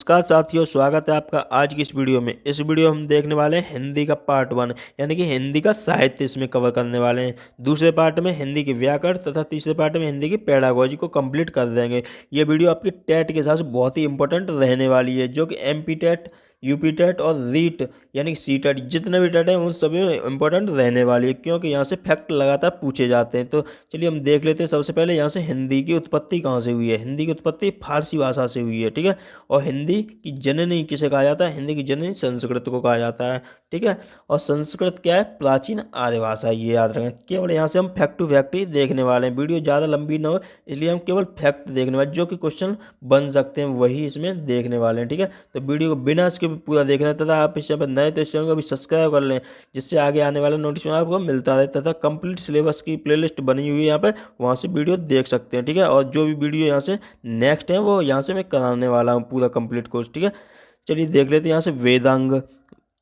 नमस्कार साथियों, स्वागत है आपका आज की इस वीडियो में। इस वीडियो हम देखने वाले हैं हिंदी का पार्ट 1 यानी कि हिंदी का साहित्य इसमें कवर करने वाले हैं। दूसरे पार्ट में हिंदी की व्याकरण तथा तीसरे पार्ट में हिंदी की पेडागोजी को कंप्लीट कर देंगे। ये वीडियो आपकी टेट के हिसाब से बहुत ही इंपॉर्टेंट रहने वाली है, जो कि एमपी टेट, यूपी टेट और रीट यानी कि सी टेट जितने भी टेट हैं उन सभी में इंपॉर्टेंट रहने वाली है, क्योंकि यहाँ से फैक्ट लगातार पूछे जाते हैं। तो चलिए हम देख लेते हैं। सबसे पहले यहाँ से हिंदी की उत्पत्ति कहाँ से हुई है। हिंदी की उत्पत्ति फारसी भाषा से हुई है, ठीक है। और हिंदी की जननी किसे कहा जाता है? हिंदी की जननी संस्कृत को कहा जाता है, ठीक है। और संस्कृत क्या है? प्राचीन आर्य भाषा है, ये याद रखें। केवल यहाँ से हम फैक्ट टू फैक्ट ही देखने वाले हैं, वीडियो ज़्यादा लंबी ना हो इसलिए हम केवल फैक्ट देखने वाले, जो कि क्वेश्चन बन सकते हैं वही इसमें देखने वाले हैं, ठीक है। तो वीडियो को बिना इसके भी पूरा देखना है, तथा आप इस चैनल पर नए तो इस चैनल को भी सब्सक्राइब कर लें, जिससे आगे आने वाला नोटिफिकेशन आपको मिलता रहे। तथा कंप्लीट सिलेबस की प्लेलिस्ट बनी हुई है यहाँ पर, वहाँ से वीडियो देख सकते हैं, ठीक है। और जो भी वीडियो यहाँ से नेक्स्ट है वो यहाँ से मैं कराने वाला हूँ पूरा कंप्लीट कोर्स, ठीक है। चलिए देख लेते हैं यहाँ से वेदांग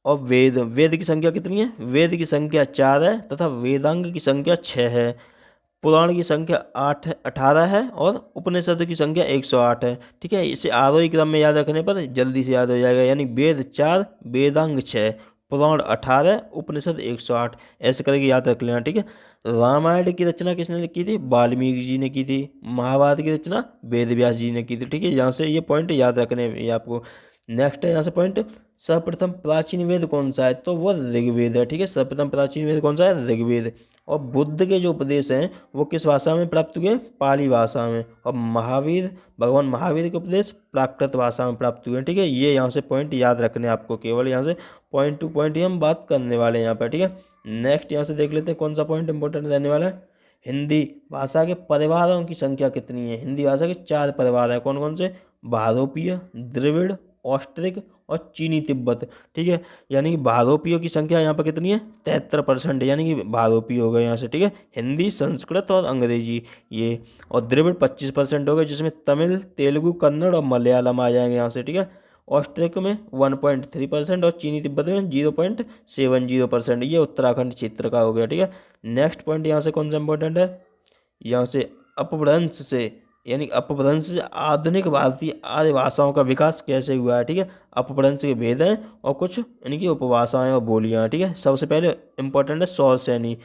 और वेद। वेद की संख्या कितनी है? वेद की संख्या 4 है तथा वेदांग की संख्या 6 है। पुराण की संख्या 18 है और उपनिषद की संख्या 108 है, ठीक है। इसे आरोही क्रम में याद रखने पर जल्दी से याद हो जाएगा, यानी वेद 4, वेदांग 6, पुराण 18, उपनिषद 108, ऐसे करके याद रख लेना, ठीक है। रामायण की रचना किसने की थी? वाल्मीकि जी ने की थी। महाभारत की रचना वेद व्यास जी ने की थी, ठीक है। यहाँ से ये पॉइंट याद रखने हैं ये आपको। नेक्स्ट है यहाँ से पॉइंट, सर्वप्रथम प्राचीन वेद कौन सा है? तो वो ऋग्वेद है, ठीक है। सर्वप्रथम प्राचीन वेद कौन सा है? ऋग्वेद। और बुद्ध के जो उपदेश हैं वो किस भाषा में प्राप्त हुए? पाली भाषा में। और भगवान महावीर के उपदेश प्राकृत भाषा में प्राप्त हुए, ठीक है। ये यहाँ से पॉइंट याद रखने आपको, केवल यहाँ से पॉइंट टू पॉइंट ही हम बात करने वाले हैं यहाँ पर, ठीक है। नेक्स्ट यहाँ से देख लेते हैं कौन सा पॉइंट इंपॉर्टेंट रहने वाला है। हिंदी भाषा के परिवारों की संख्या कितनी है? हिंदी भाषा के 4 परिवार हैं। कौन कौन से? भारोपीय, द्रविड़, ऑस्ट्रिक और चीनी तिब्बत, ठीक है। यानी कि भारोपियों की संख्या यहाँ पर कितनी है? 73%, यानी कि भारोपी हो गए यहाँ से, ठीक है। हिंदी, संस्कृत और अंग्रेजी ये। और द्रविड़ 25% हो गए, जिसमें तमिल, तेलुगु, कन्नड़ और मलयालम आ जाएंगे यहाँ से, ठीक है। ऑस्ट्रिक में 1.3% और चीनी तिब्बत में 0.70%। ये उत्तराखंड क्षेत्र का हो गया, ठीक है। नेक्स्ट पॉइंट यहाँ से कौन सा इंपॉर्टेंट है? यहाँ से अपभ्रंश से, यानी अपभ्रंश से आधुनिक भारतीय आर्य भाषाओं का विकास कैसे हुआ है, ठीक है। अपभ्रंश के भेद हैं और कुछ यानी कि उपभाषाएं और बोलियां हैं, ठीक है। सबसे पहले इंपॉर्टेंट है सौर सैनी।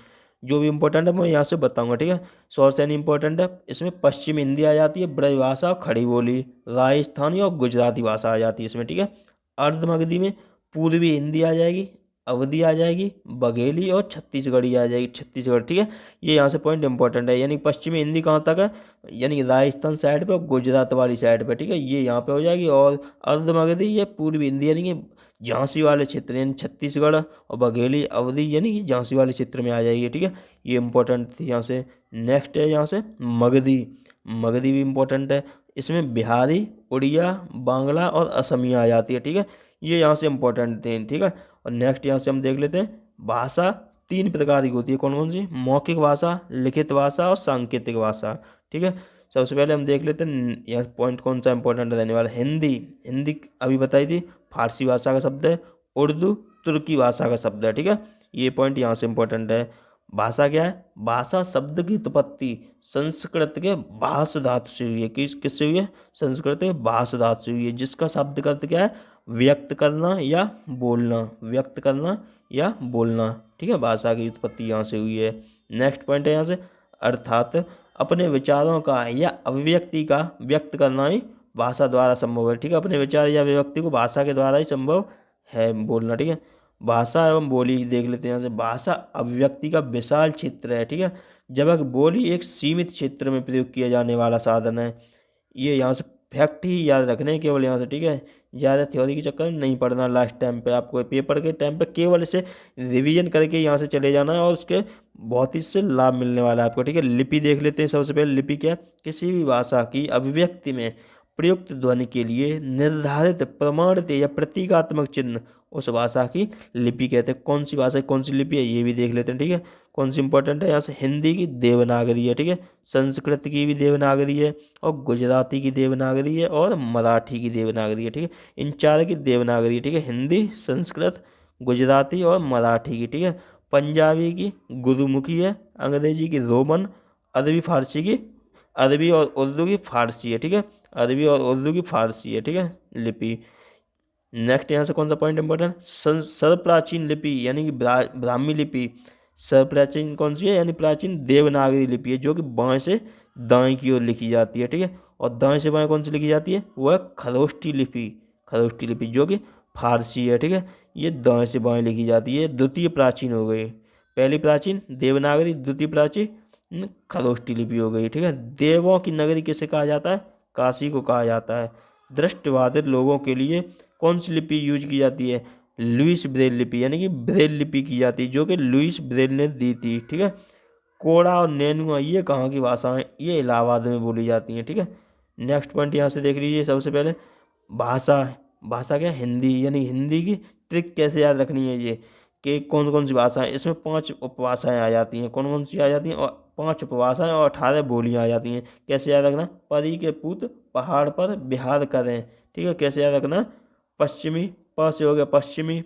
जो भी इंपॉर्टेंट है मैं यहाँ से बताऊंगा, ठीक है। सौर सैनी इंपॉर्टेंट है। इसमें पश्चिम हिंदी आ जाती है, ब्रजभाषा और खड़ी बोली, राजस्थानी और गुजराती भाषा आ जाती है इसमें, ठीक है। अर्धमगधी में पूर्वी हिंदी आ जाएगी, अवधी आ जाएगी, बघेली और छत्तीसगढ़ी आ जाएगी, छत्तीसगढ़, ठीक है। ये यहाँ से पॉइंट इंपॉर्टेंट है। यानी पश्चिमी हिंदी कहाँ तक है? यानी राजस्थान साइड पे और गुजरात वाली साइड पे, ठीक है। ये यहाँ पे हो जाएगी। और अर्धमगधी ये पूर्वी हिंदी यानी कि झांसी वाले क्षेत्र, यानी छत्तीसगढ़, और बघेली अवधी यानी कि झांसी वाले क्षेत्र में आ जाएगी, ठीक है। ये इंपॉर्टेंट थी यहाँ से। नेक्स्ट है यहाँ से मगधी। मगधी भी इंपॉर्टेंट है। इसमें बिहारी, उड़िया, बांग्ला और असमिया आ जाती है, ठीक है। ये यहाँ से इंपॉर्टेंट थे, ठीक है। और नेक्स्ट यहाँ से हम देख लेते हैं भाषा 3 प्रकार की होती है। कौन कौन सी? मौखिक भाषा, लिखित भाषा और सांकेतिक भाषा, ठीक है। सबसे पहले हम देख लेते हैं यह पॉइंट कौन सा इंपॉर्टेंट रहने वाला है। हिंदी। हिंदी अभी बताई थी, फारसी भाषा का शब्द है। उर्दू तुर्की भाषा का शब्द है, ठीक है। ये पॉइंट यहाँ से इंपॉर्टेंट है। भाषा क्या है? भाषा शब्द की उत्पत्ति संस्कृत के भाष धातु से हुई है। किससे हुई है? संस्कृत के भाष धातु से हुई है, जिसका शब्द का अर्थ क्या है? व्यक्त करना या बोलना, व्यक्त करना या बोलना, ठीक है। भाषा की उत्पत्ति यहाँ से हुई है। नेक्स्ट पॉइंट है यहाँ से, अर्थात अपने विचारों का या अभिव्यक्ति का व्यक्त करना ही भाषा द्वारा संभव है, ठीक है। अपने विचार या अभिव्यक्ति को भाषा के द्वारा ही संभव है बोलना, ठीक है। भाषा एवं बोली देख लेते हैं यहाँ से। भाषा अभिव्यक्ति का विशाल क्षेत्र है, ठीक है, जबकि बोली एक सीमित क्षेत्र में प्रयोग किया जाने वाला साधन है। ये यहाँ से फैक्ट ही याद रखने हैं केवल यहाँ से, ठीक है। ज़्यादा थ्योरी के चक्कर में नहीं पढ़ना। लास्ट टाइम पे आपको पेपर के टाइम पे केवल इसे रिवीजन करके यहाँ से चले जाना है, और उसके बहुत ही इससे लाभ मिलने वाला है आपको, ठीक है। लिपि देख लेते हैं। सबसे पहले लिपि क्या है? किसी भी भाषा की अभिव्यक्ति में प्रयुक्त ध्वनि के लिए निर्धारित प्रमाणित या प्रतीकात्मक चिन्ह उस भाषा की लिपि कहते हैं। कौन सी भाषा कौन सी लिपि है ये भी देख लेते हैं, ठीक है। कौन सी इंपॉर्टेंट है यहाँ से? हिंदी की देवनागरी है, ठीक है। संस्कृत की भी देवनागरी है, और गुजराती की देवनागरी है, और मराठी की देवनागरी है, ठीक है। इन 4 की देवनागरी है, ठीक है। हिंदी, संस्कृत, गुजराती और मराठी की, ठीक है। पंजाबी की गुरुमुखी है, अंग्रेजी की रोमन, अरबी फारसी की, अरबी और उर्दू की फारसी है, ठीक है। अरबी और उर्दू की फारसी है, ठीक है, लिपि। नेक्स्ट यहाँ से कौन सा पॉइंट इंपॉर्टेंट, सर्वप्राचीन लिपि यानी कि ब्राह्मी लिपि। सर्वप्राचीन कौन सी है, यानी प्राचीन देवनागरी लिपि है, जो कि बाएं से दाएं की ओर लिखी जाती है, ठीक है। और दाएं से बाएं कौन सी लिखी जाती है, वह खरोष्टी लिपि। खरोष्टी लिपि जो कि फारसी है, ठीक है। ये दाएं से बाएं लिखी जाती है, द्वितीय प्राचीन हो गई। पहली प्राचीन देवनागरी, द्वितीय प्राचीन खरोष्टी लिपि हो गई, ठीक है। देवों की नगरी किसे कहा जाता है, काशी को कहा जाता है। दृष्टिबाधित लोगों के लिए कौन सी लिपि यूज की जाती है, लुईस ब्रेल लिपि, यानी कि ब्रेल लिपि की जाती है, जो कि लुईस ब्रेल ने दी थी, ठीक है। कोड़ा और नैनुआ ये कहाँ की भाषाएं, ये इलाहाबाद में बोली जाती हैं, ठीक है। नेक्स्ट पॉइंट यहाँ से देख लीजिए, सबसे पहले भाषा। भाषा क्या, हिंदी, यानी हिंदी की ट्रिक कैसे याद रखनी है ये, कि कौन कौन सी भाषाएं, इसमें 5 उपभाषाएं आ जाती हैं, कौन कौन सी आ जाती हैं, और 5 उपभाषाएं और 18 बोलियां आ जाती हैं। कैसे याद रखना, परी के पूत पहाड़ पर बिहार करें, ठीक है। कैसे याद रखना, पश्चिमी, प से हो गया पश्चिमी,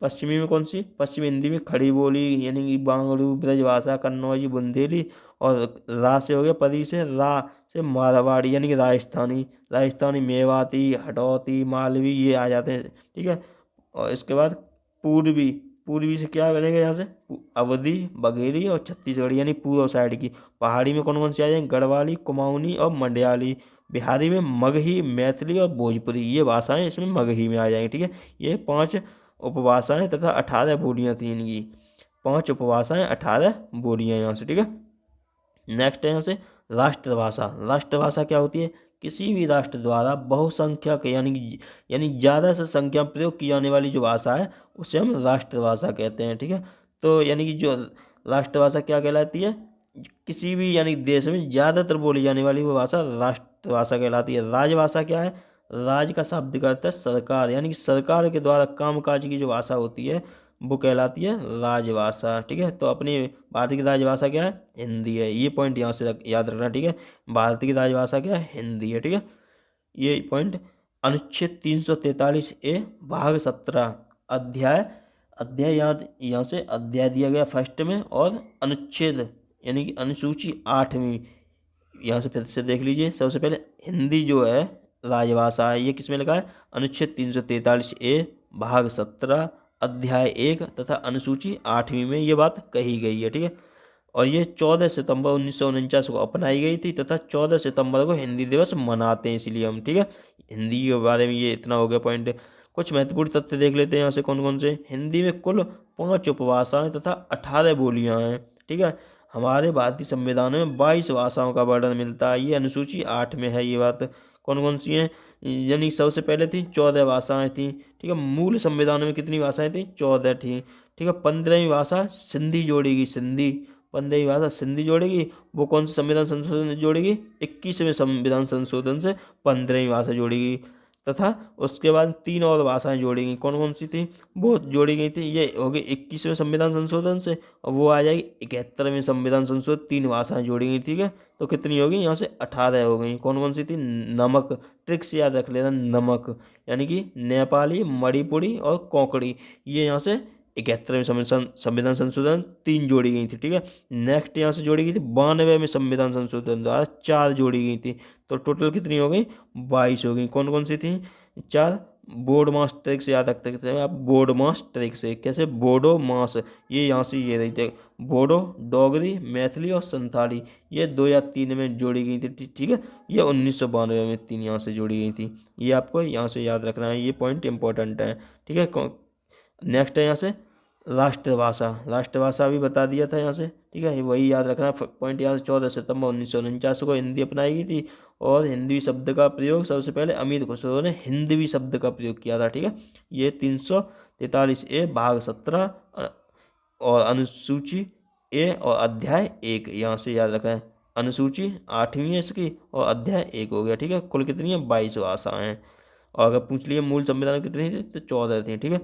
पश्चिमी में कौन सी, पश्चिमी हिंदी में खड़ी बोली, यानी कि बांगड़ू, ब्रजभाषा, कन्नौजी, बुंदेली। और रा से हो गया, परी से, रा से मारवाड़ी, यानी कि राजस्थानी। राजस्थानी मेवाती, हडौती, मालवी ये आ जाते हैं, ठीक है। और इसके बाद पूर्वी, पूर्वी से क्या बनेगा यहाँ से, अवधी, बघेली और छत्तीसगढ़ी, यानी पूर्व साइड की। पहाड़ी में कौन कौन सी आ जाएंगी, गढ़वाली, कुमाऊनी और मंडयाली। बिहारी में मगही, मैथिली और भोजपुरी, ये भाषाएं इसमें मगही में आ जाएंगी, ठीक है। ये 5 उपभाषाएं तथा 18 बोलियां थी इनकी। 5 उपभाषाएं, 18 बोलियां यहाँ से, ठीक है। नेक्स्ट है यहाँ से राष्ट्रभाषा। राष्ट्रभाषा क्या होती है, किसी भी राष्ट्र द्वारा बहुसंख्यक यानी ज़्यादा से संख्या में प्रयोग की जाने वाली जो भाषा है, उसे हम राष्ट्रभाषा कहते हैं, ठीक है। तो यानी कि जो राष्ट्रभाषा क्या कहलाती है, किसी भी यानी देश में ज़्यादातर बोली जाने वाली वो भाषा राष्ट्रभाषा कहलाती है। राजभाषा क्या है, राज का शब्द का अर्थ है सरकार, यानी कि सरकार के द्वारा कामकाज की जो भाषा होती है वो कहलाती है राजभाषा, ठीक है। तो अपनी भारत की राजभाषा क्या है, हिंदी है, ये पॉइंट यहाँ से याद रखना, ठीक है। भारत की राजभाषा क्या है, हिंदी है, ठीक है। ये पॉइंट। अनुच्छेद 343A भाग 17 अध्याय, अध्याय यहाँ से अध्याय दिया गया फर्स्ट में, और अनुच्छेद यानी कि अनुसूची 8वीं, यहाँ से फिर से देख लीजिए। सबसे पहले हिंदी जो है राजभाषा है, ये किसमें लिखा है, अनुच्छेद 343A भाग 17 अध्याय 1 तथा अनुसूची 8वीं में ये बात कही गई है, ठीक है। और ये 14 सितंबर 1949 को अपनाई गई थी, तथा 14 सितंबर को हिंदी दिवस मनाते हैं, इसीलिए हम, ठीक है। हिंदी के बारे में ये इतना हो गया पॉइंट। कुछ महत्वपूर्ण तथ्य देख लेते हैं यहाँ से, कौन कौन से। हिंदी में कुल 5 उपभाषाएं तथा 18 बोलियां हैं, ठीक है। हमारे भारतीय संविधान में 22 भाषाओं का वर्णन मिलता है, ये अनुसूची 8 में है ये बात। कौन कौन सी हैं, यानी सबसे पहले थी 14 भाषाएं थी, ठीक है। मूल संविधान में कितनी भाषाएं थी, 14 थी, ठीक है। 15वीं भाषा सिंधी जोड़ेगी, सिंधी, 15वीं भाषा सिंधी जोड़ेगी। वो कौन से संविधान संशोधन से जोड़ेगी, 21वें संविधान संशोधन से 15वीं भाषा जोड़ेगी। तथा उसके बाद 3 और भाषाएं जोड़ेंगी, कौन कौन सी थी, वो जोड़ी गई थी, ये हो गई 21वें संविधान संशोधन से, और वो आ जाएगी 71वें संविधान संशोधन, 3 भाषाएं जोड़ी गई, ठीक है। तो कितनी होगी यहाँ से, 18 हो गई। कौन कौन सी थी, नमक, ट्रिक से याद रख लेना, नमक, यानी कि नेपाली, मणिपुरी और कोंकणी, ये यहाँ से 71वें संविधान संशोधन 3 जोड़ी गई थी, ठीक है। नेक्स्ट यहाँ से जोड़ी गई थी 92वें में संविधान संशोधन द्वारा 4 जोड़ी गई थी। तो टोटल कितनी हो गई, 22 हो गई। कौन कौन सी थी, 4। बोर्ड मास ट्रिक से याद रख सकते हैं आप, बोर्ड मास ट्रिक से कैसे, बोडो मास, ये यहाँ से ये रही थी, बोडो, डोगरी, मैथिली और संथाली, ये 2 या 3 में जोड़ी गई थी, ठीक है। ये 1992 में 3 यहाँ से जोड़ी गई थी, ये आपको यहाँ से याद रखना है, ये पॉइंट इंपॉर्टेंट है, ठीक है। नेक्स्ट है यहाँ से राष्ट्रभाषा। राष्ट्रभाषा भी बता दिया था यहाँ से, ठीक है, वही याद रखना पॉइंट। यहाँ से 14 सितंबर 1949 को हिंदी अपनाई गई थी, और हिंदी शब्द का प्रयोग सबसे पहले अमीर खुसरो ने हिंदवी शब्द का प्रयोग किया था, ठीक है। ये 343A भाग 17 और अनुसूची ए और अध्याय 1 यहाँ से याद रखना है। अनुसूची 8वीं है इसकी, और अध्याय 1 हो गया, ठीक है। कुल कितनी है, 22 भाषाएं हैं। और अगर पूछ लिए मूल संविधान कितनी थी, तो 14 थी, ठीक है।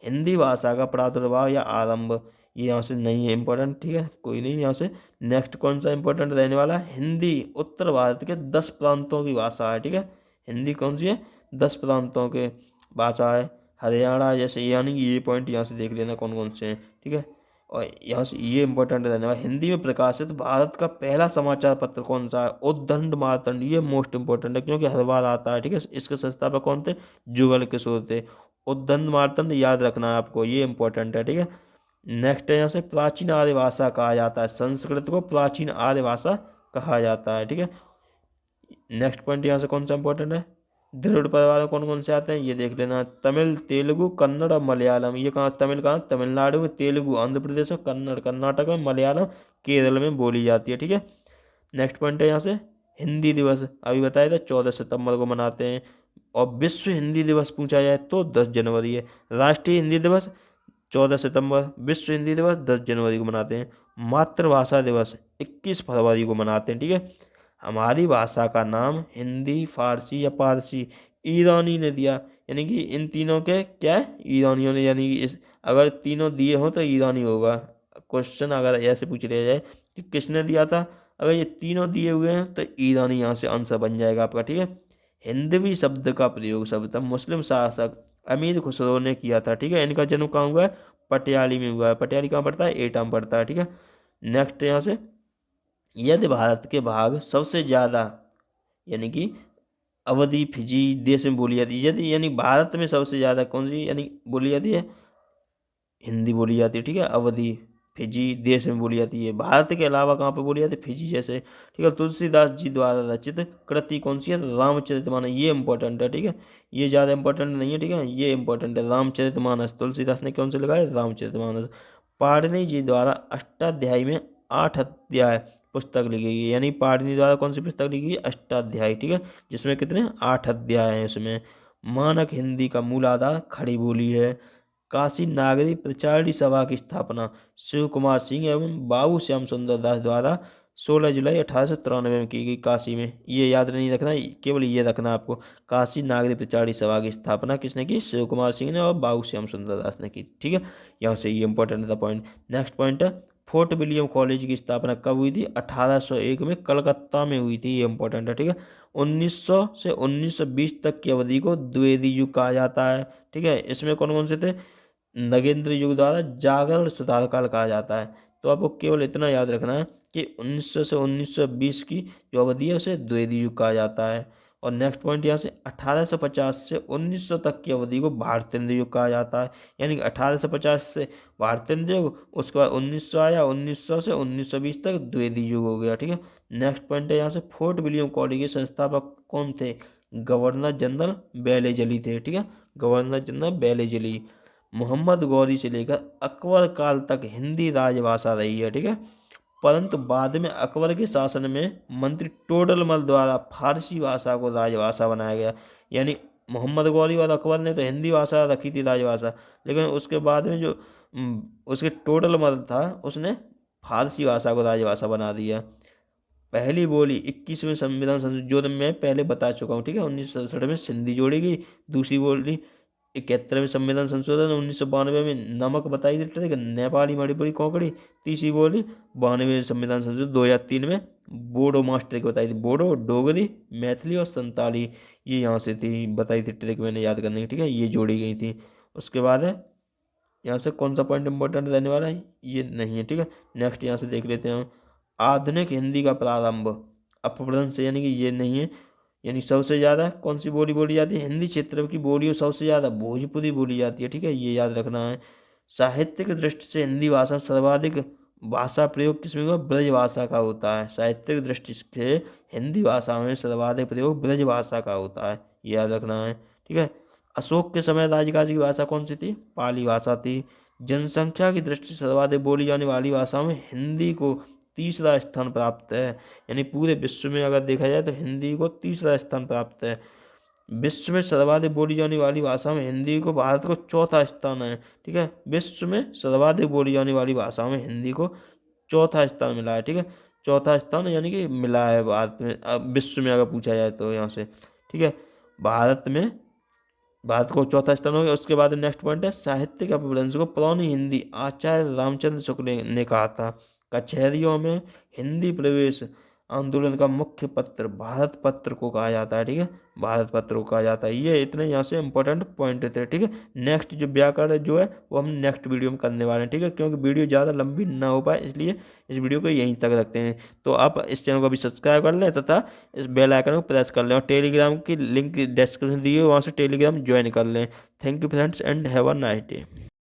हिंदी भाषा का प्रादुर्भाव या आरंभ, ये यहाँ से नहीं है इंपॉर्टेंट, ठीक है, कोई नहीं। यहाँ से नेक्स्ट कौन सा इंपॉर्टेंट रहने वाला है, हिंदी उत्तर भारत के 10 प्रांतों की भाषा है, ठीक है। हिंदी कौन सी है, 10 प्रांतों के भाषा है। हरियाणा जैसे, यानी कि ये पॉइंट यहाँ से देख लेना कौन कौन से हैं, ठीक है। और यहाँ से ये इंपॉर्टेंट रहने वाला, हिंदी में प्रकाशित भारत का पहला समाचार पत्र कौन सा है? उद्दंड मार्तंड। ये मोस्ट इंपॉर्टेंट है क्योंकि हर बार आता है, ठीक है। इसके संस्थापक कौन थे? जुगल किशोर थे। उद्दंड मार्तंड याद रखना है आपको, ये इंपॉर्टेंट है, ठीक है। नेक्स्ट है यहाँ से, प्राचीन आर्य भाषा कहा जाता है, संस्कृत को प्राचीन आर्य भाषा कहा जाता है, ठीक है। नेक्स्ट पॉइंट यहाँ से कौन सा इंपॉर्टेंट है? द्रविड़ परिवार में कौन कौन से आते हैं ये देख लेना, तमिल, तेलुगु, कन्नड़ और मलयालम। ये कहाँ? तमिल कहाँ? तमिलनाडु में, तेलुगु आंध्र प्रदेश में, कन्नड़ कर्नाटक में, मलयालम केरल में बोली जाती है, ठीक है। नेक्स्ट पॉइंट है यहाँ से, हिंदी दिवस अभी बताया था 14 सितंबर को मनाते हैं। और विश्व हिंदी दिवस पूछा जाए तो 10 जनवरी है। राष्ट्रीय हिंदी दिवस 14 सितंबर, विश्व हिंदी दिवस 10 जनवरी को मनाते हैं। मातृभाषा दिवस 21 फरवरी को मनाते हैं, ठीक है। हमारी भाषा का नाम हिंदी, फारसी या पारसी ईरानी ने दिया, यानी कि इन तीनों के क्या है? ईरानियों ने, यानी कि इस अगर तीनों दिए हो तो ईरानी होगा। क्वेश्चन अगर ऐसे पूछ लिया जाए कि किसने दिया था, अगर ये तीनों दिए हुए हैं तो ईरानी यहाँ से आंसर बन जाएगा आपका, ठीक है। हिंदवी शब्द का प्रयोग सर्वप्रथम मुस्लिम शासक अमीर खुसरो ने किया था, ठीक है। इनका जन्म कहाँ हुआ है? पटियाली में हुआ है। पटियाली कहाँ पड़ता है? एटा में पड़ता है, ठीक है। नेक्स्ट यहाँ से, यदि भारत के भाग सबसे ज़्यादा, यानी कि अवधि फिजी देश में बोली जाती है, यदि यानी भारत में सबसे ज़्यादा कौन सी यानी बोली जाती है? हिंदी बोली जाती है, ठीक है। अवधि फिजी देश में बोली जाती है। भारत के अलावा कहाँ पे बोली जाती है? फिजी जैसे, ठीक है। तुलसीदास जी द्वारा रचित कृति कौन सी है? रामचरितमानस। ये इंपॉर्टेंट है, ठीक है। ये ज़्यादा इंपॉर्टेंट नहीं है, ठीक है। ये इंपॉर्टेंट है, रामचरितमानस। तुलसीदास ने कौन से लिखा है? रामचरितमानस। पाणिनि जी द्वारा अष्टाध्यायी में 8 अध्याय पुस्तक लिखी गई, यानी पाणिनि द्वारा कौन सी पुस्तक लिखी गई? अष्टाध्यायी, ठीक है। जिसमें कितने? 8 अध्याय हैं इसमें। मानक हिंदी का मूल आधार खड़ी बोली है। काशी नागरी प्रचारणी सभा की स्थापना शिव कुमार सिंह एवं बाबू श्याम सुंदर दास द्वारा 16 जुलाई 1893 में की गई, काशी में। ये याद नहीं रखना, केवल ये रखना आपको, काशी नागरी प्रचारणी सभा की स्थापना किसने की? शिव कुमार सिंह ने और बाबू श्याम सुंदर दास ने की, ठीक है। यहाँ से ये इंपॉर्टेंट था पॉइंट। नेक्स्ट पॉइंट है, फोर्ट विलियम कॉलेज की स्थापना कब हुई थी? 1801 में कलकत्ता में हुई थी, ये इंपॉर्टेंट है, ठीक है। 1900 से 1920 तक की अवधि को द्विवेदी युग कहा जाता है, ठीक है। इसमें कौन कौन से थे? नगेंद्र युग द्वारा जागरण सुधार काल कहा जाता है। तो आपको केवल इतना याद रखना है कि 1900 से 1920 की जो अवधि है उसे द्विवेदी युग कहा जाता है। और नेक्स्ट पॉइंट यहाँ से, 1850 से 1900 तक की अवधि को भारतेंद्र युग कहा जाता है, यानी कि 1850 से भारतेंद्र युग, उसके बाद 1900 आया, 1900 से 1920 तक द्विवेदी युग हो गया, ठीक है। नेक्स्ट पॉइंट है यहाँ से, फोर्ट विलियम कॉलेज के संस्थापक कौन थे? गवर्नर जनरल बेलेजली थे, ठीक है। गवर्नर जनरल बेलेजली। मोहम्मद गौरी से लेकर अकबर काल तक हिंदी राजभाषा रही है, ठीक है। परंतु बाद में अकबर के शासन में मंत्री टोडरमल द्वारा फारसी भाषा को राजभाषा बनाया गया, यानी मोहम्मद गौरी और अकबर ने तो हिंदी भाषा रखी थी राजभाषा, लेकिन उसके बाद में जो उसके टोडरमल था उसने फारसी भाषा को राजभाषा बना दिया। पहली बोली 21वें संविधान संशोधन में पहले बता चुका हूँ, ठीक है। 1967 में सिंधी जोड़ी गई। दूसरी बोली 71वें संविधान संशोधन 1992 में नमक बताई थी, ठीक है, नेपाली मणिपुरी कोंकणी। तीसरी बोली 92वें संविधान संशोधन 2003 में बोडो मास्टर की बताई थी, बोडो, डोगरी, मैथिली और संताली। ये यहाँ से थी बताई थी ट्रिक, मैंने याद करने की, ठीक है। ये जोड़ी गई थी। उसके बाद है यहाँ से कौन सा पॉइंट इंपॉर्टेंट रहने वाला है? ये नहीं है, ठीक है। नेक्स्ट यहाँ से देख लेते हैं हम, आधुनिक हिंदी का प्रारंभ अपभ्रंश से, यानी कि ये नहीं है। यानी सबसे ज़्यादा कौन सी बोली बोली जाती है? हिंदी क्षेत्र की बोलियों सबसे ज़्यादा भोजपुरी बोली जाती है, ठीक है। ये याद रखना है। साहित्य की दृष्टि से हिंदी भाषा सर्वाधिक भाषा प्रयोग किसमें हुआ? ब्रज भाषा का होता है। साहित्य की दृष्टि से हिंदी भाषा में सर्वाधिक प्रयोग ब्रज भाषा का होता है, ये याद रखना है, ठीक है। अशोक के समय राजकाज की भाषा कौन सी थी? पाली भाषा थी। जनसंख्या की दृष्टि से सर्वाधिक बोली जाने वाली भाषाओं में हिंदी को तीसरा स्थान प्राप्त है, यानी पूरे विश्व में अगर देखा जाए तो हिंदी को तीसरा स्थान प्राप्त है। विश्व में सर्वाधिक बोली जाने वाली भाषा में हिंदी को भारत को चौथा स्थान है, ठीक है। विश्व में सर्वाधिक बोली जाने वाली भाषाओं में हिंदी को चौथा स्थान मिला है, ठीक है। चौथा स्थान यानी कि मिला है भारत में, विश्व में अगर पूछा जाए तो यहाँ से, ठीक है। भारत में भारत को चौथा स्थान हो गया। उसके बाद नेक्स्ट पॉइंट है, साहित्य के अपभ्रंश को पुरानी हिंदी आचार्य रामचंद्र शुक्ल ने कहा था। कचहरियों में हिंदी प्रवेश आंदोलन का मुख्य पत्र भारत पत्र को कहा जाता है। ठीक है, भारत पत्र को कहा जाता है। ये इतने यहाँ से इंपॉर्टेंट पॉइंट थे। ठीक है, नेक्स्ट जो व्याकरण जो है वो हम नेक्स्ट वीडियो में करने वाले हैं। ठीक है, क्योंकि वीडियो ज़्यादा लंबी ना हो पाए इसलिए इस वीडियो को यहीं तक रखते हैं। तो आप इस चैनल को भी सब्सक्राइब कर लें तथा इस बेल आइकन को प्रेस कर लें और टेलीग्राम की लिंक डिस्क्रिप्शन दी है, वहाँ से टेलीग्राम ज्वाइन कर लें। Thank you friends and have a nice day.